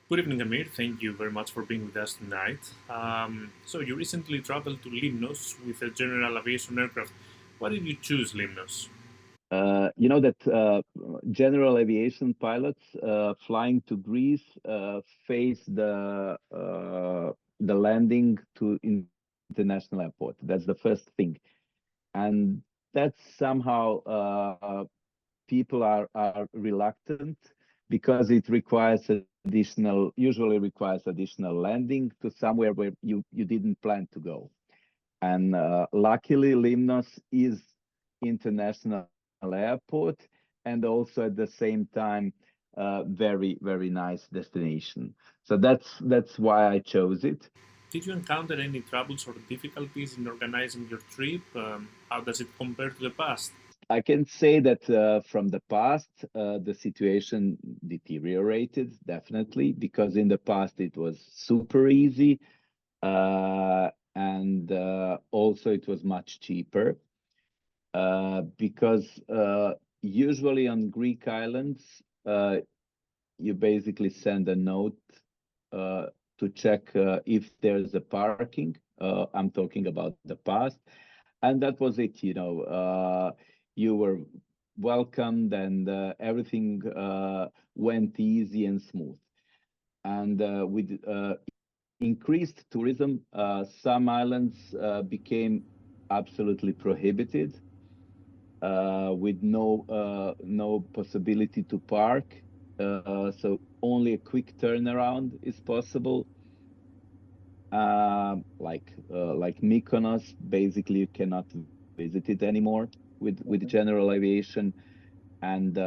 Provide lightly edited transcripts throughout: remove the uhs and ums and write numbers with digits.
Good evening, Emir. Thank you very much for being with us tonight. So you recently traveled to Limnos with a general aviation aircraft. Why did you choose Limnos? You know that general aviation pilots flying to Greece face the landing to international airport. That's the first thing, and that's somehow people are reluctant because it requires usually requires additional landing to somewhere where you didn't plan to go. And luckily, Limnos is international airport, and also at the same time very nice destination. So that's why I chose it. Did you encounter any troubles or difficulties in organizing your trip? How does it compare to the past? I can say that from the past, the situation deteriorated definitely, because in the past it was super easy, and also it was much cheaper. Because usually on Greek islands, you basically send a note to check if there's a parking. I'm talking about the past, and that was it. You were welcomed, and everything went easy and smooth. And with increased tourism, some islands became absolutely prohibited, with no possibility to park. So only a quick turnaround is possible. Like Mykonos, basically you cannot visit it anymore with general aviation. And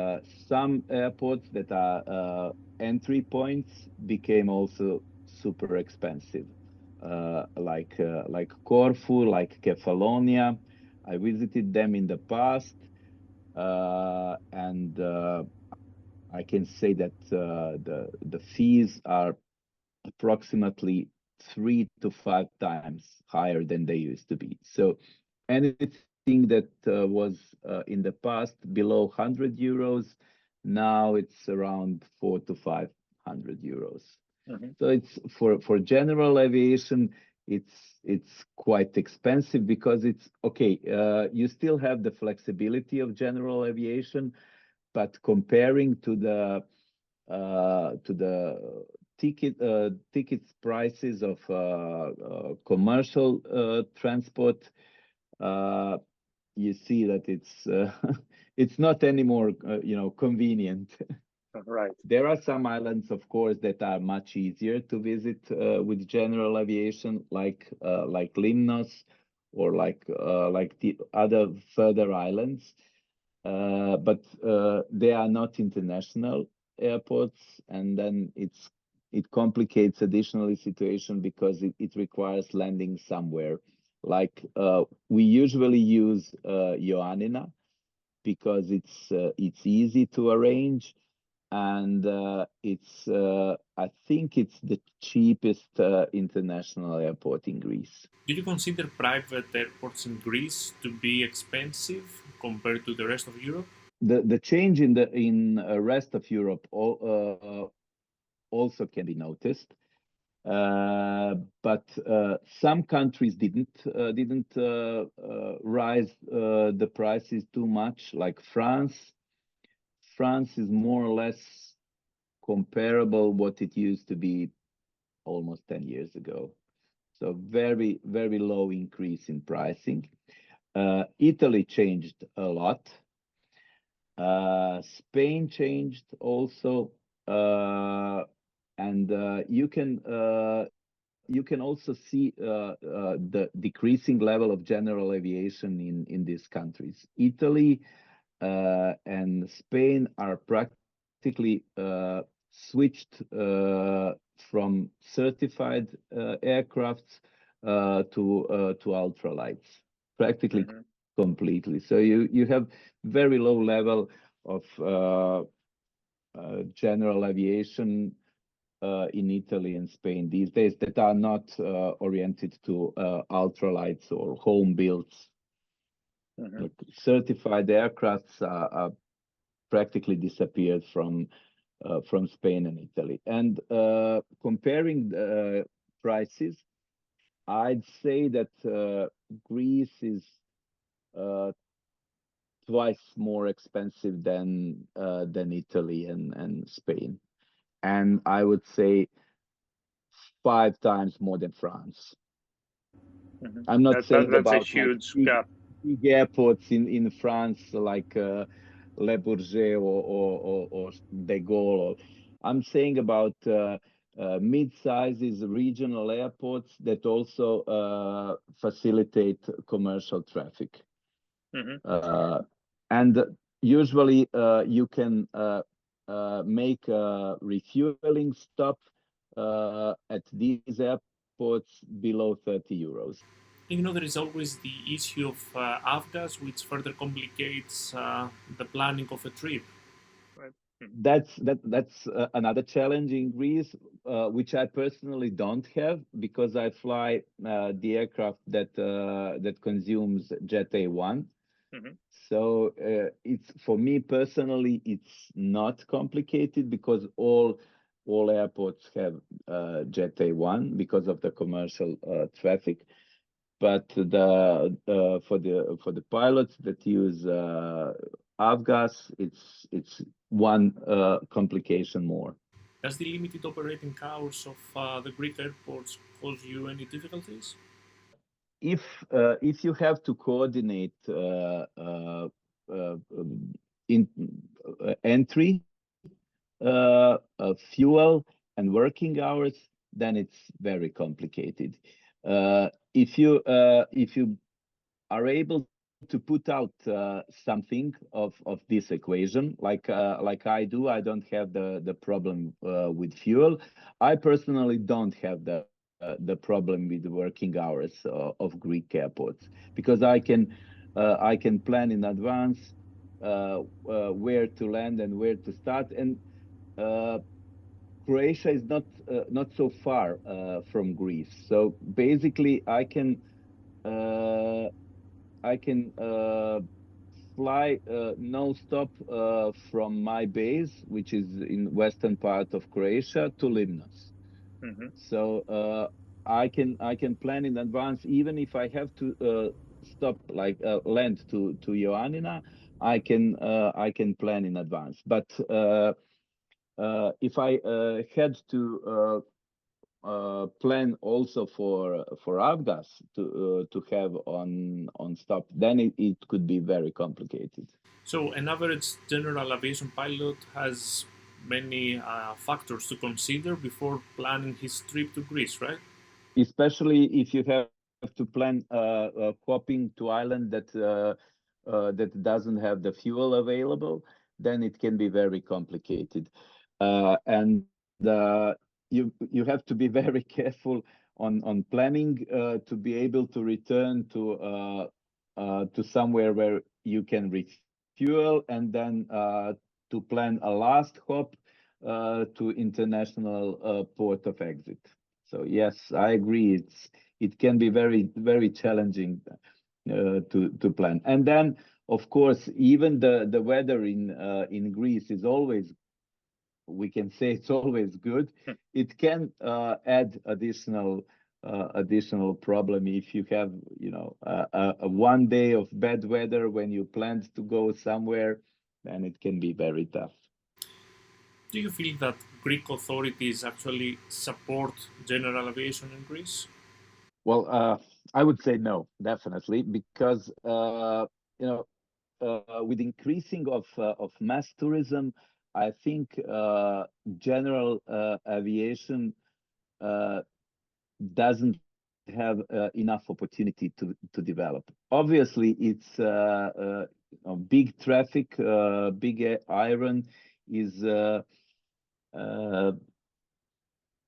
some airports that are entry points became also super expensive, like Corfu, like Kefalonia. I visited them in the past, and I can say that the fees are approximately 3 to 5 times higher than they used to be. So anything that was in the past below 100 euros, now it's around 4 to 500 euros. So it's for general aviation, it's quite expensive, because it's okay. You still have the flexibility of general aviation, but comparing to the tickets prices of commercial transport, you see that it's it's not anymore convenient. Right. There are some islands, of course, that are much easier to visit with general aviation, like Limnos, or like the other further islands, but they are not international airports, and then it complicates additionally situation, because it requires landing somewhere. Like we usually use Ioannina, because it's easy to arrange, and it's I think it's the cheapest international airport in Greece. Did you consider private airports in Greece to be expensive compared to the rest of Europe? The change in the rest of Europe also can be noticed, but some countries didn't rise the prices too much, like France. France is more or less comparable what it used to be almost 10 years ago. So very low increase in pricing. Italy changed a lot. Spain changed also, and you can also see the decreasing level of general aviation in these countries. Italy and Spain are practically switched from certified aircrafts to ultralights, practically completely. So you have very low level of general aviation in Italy and Spain these days, that are not oriented to ultralights or home builds. Like certified aircrafts are practically disappeared from from Spain and Italy. And comparing prices, I'd say that Greece is twice more expensive than Italy and Spain, and I would say 5 times more than France. I'm not saying that's about a huge like gap. big airports in France like Le Bourget or De Gaulle. I'm saying about mid-sizes regional airports that also facilitate commercial traffic. And usually you can make a refueling stop at these airports below 30 euros. You know, there is always the issue of avgas, which further complicates the planning of a trip. Right. That's another challenge in Greece, which I personally don't have because I fly the aircraft that consumes Jet A1. So it's, for me personally, it's not complicated because all airports have Jet A1 because of the commercial traffic. But for the pilots that use avgas, it's one complication more. Does the limited operating hours of the Greek airports cause you any difficulties? If you have to coordinate entry, fuel, and working hours, then it's very complicated. If you are able to put out something of this equation, like I do, I don't have the problem with fuel. I personally don't have the problem with the working hours of Greek airports because I can plan in advance where to land and where to start, and Croatia is not so far from Greece, so basically I can fly non-stop from my base, which is in western part of Croatia, to Limnos. So I can plan in advance, even if I have to stop, like land to Ioannina, I can plan in advance. But if I had to plan also for avgas to have on stop, then it could be very complicated. So an average general aviation pilot has many factors to consider before planning his trip to Greece, right? Especially if you have to plan hopping to island that doesn't have the fuel available, then it can be very complicated. And you have to be very careful on planning to be able to return to somewhere where you can refuel, and then to plan a last hop to international port of exit. So yes, I agree. It can be very challenging to plan. And then, of course, even the weather in Greece is always, we can say it's always good. It can add additional problem if you have, you know, a one day of bad weather when you planned to go somewhere, then it can be very tough. Do you feel that Greek authorities actually support general aviation in Greece? Well, I would say no, definitely, because you know, with increasing of mass tourism, I think general aviation doesn't have enough opportunity to develop. Obviously, it's big traffic, big iron is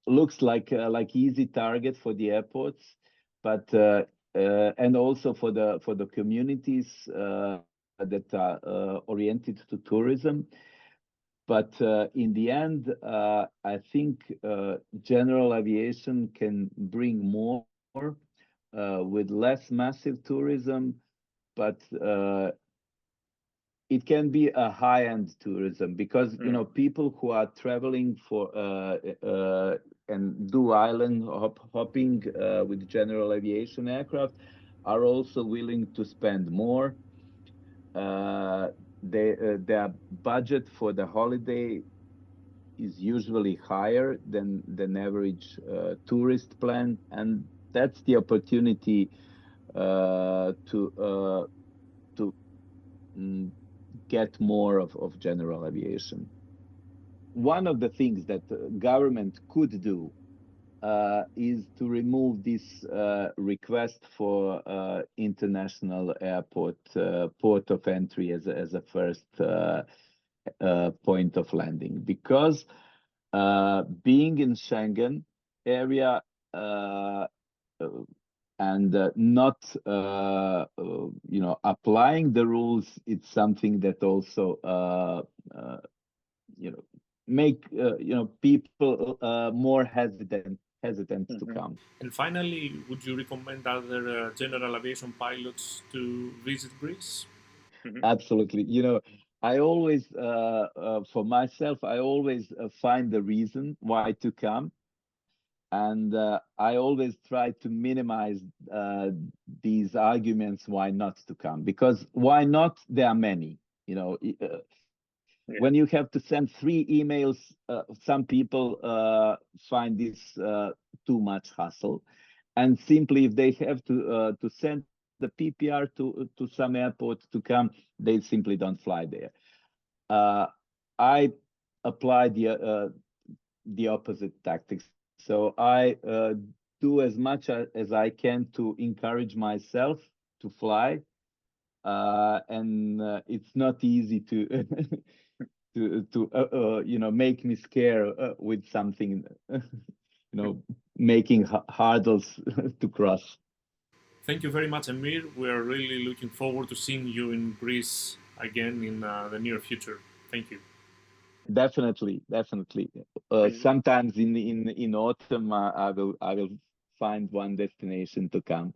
looks like easy target for the airports, but and also for the communities that are oriented to tourism. But in the end, I think general aviation can bring more with less massive tourism, but it can be a high-end tourism, because you know, people who are traveling for and do island hopping with general aviation aircraft are also willing to spend more. Their budget for the holiday is usually higher than average tourist plan, and that's the opportunity to get more of general aviation. One of the things that the government could do is to remove this request for international airport port of entry as a first point of landing, because being in Schengen area and not you know, applying the rules, it's something that also you know, make you know, people more hesitant to come. And finally, would you recommend other general aviation pilots to visit Greece? Absolutely. You know, I always, for myself, I always find the reason why to come. And I always try to minimize these arguments why not to come, because why not? There are many, you know. When you have to send 3 emails, some people find this too much hassle, and simply if they have to send the PPR to some airport to come, they simply don't fly there. I apply the opposite tactics. So I do as much as I can to encourage myself to fly, and it's not easy to you know, make me scared with something, you know, making hurdles to cross. Thank you very much, Emir. We are really looking forward to seeing you in Greece again in the near future. Thank you. Definitely. Sometimes in autumn, I will find one destination to come.